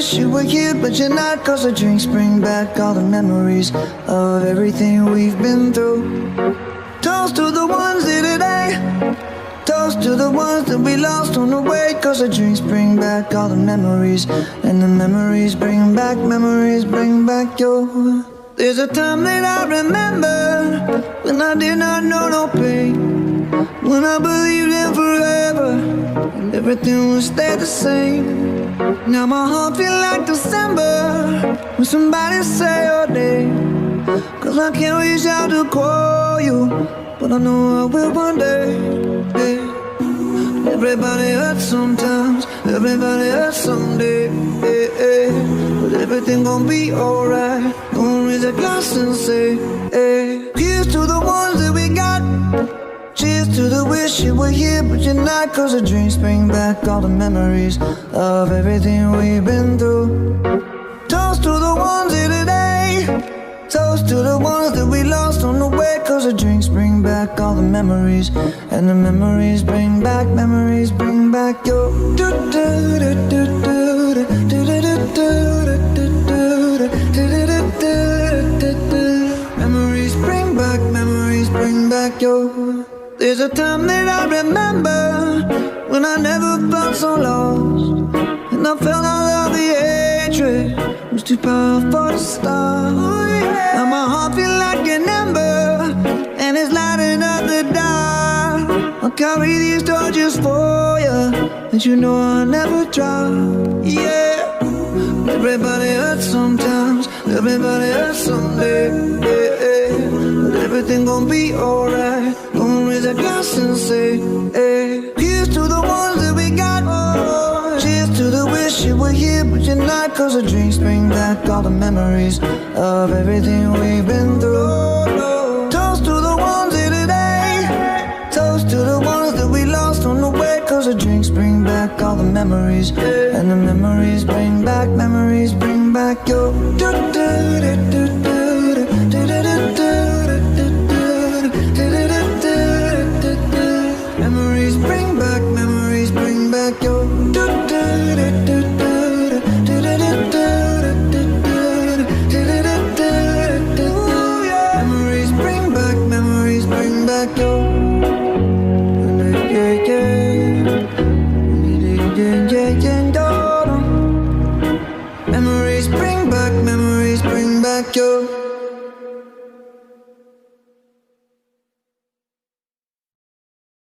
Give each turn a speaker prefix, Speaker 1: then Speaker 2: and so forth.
Speaker 1: wish you were here, but you're not. Cause the drinks bring back all the memories of everything we've been through. Toast to the ones here today. Toast to the ones that we lost on the way. Cause the drinks bring back all the memories, and the memories bring back your. There's a time that I remember when I did not know no pain, when I believed in forever and everything would stay the same. Now my heart feel like December when somebody say your name. Cause I can't reach out to call you, but I know I will one day. Yeah. Everybody hurts sometimes, everybody hurts someday. Yeah, yeah. But everything gon' be alright. Gonna raise a glass and say, hey. Here's to the ones that we got. Cheers to the wish you were here, but you're not. Cause the drinks bring back all the memories of everything we've been through. Toast to the ones here today. Toast to the ones that we lost on the way. Cause the drinks bring back all the memories, and the memories bring back your. Memories bring back your. There's a time that I remember when I never felt so lost, and I felt all of the hatred was too powerful to stop. Now my heart feel like an ember, and it's lighting up the dark. I'll carry these torches for you, and you know I'll never drop. Yeah. Everybody hurts sometimes, everybody hurts someday. Yeah, yeah. But everything gon' be alright. Gonna raise a glass and say, hey. Here's to the ones that we got. Oh, cheers to the wish you were here, but you're not. Cause the drinks bring back all the memories of everything we've been through. Toast to the ones here today. Toast to the ones that we lost on the way. Cause the drinks bring back all the memories, and the memories bring back your. Memories bring back your. Memories bring back your. Memories bring back your.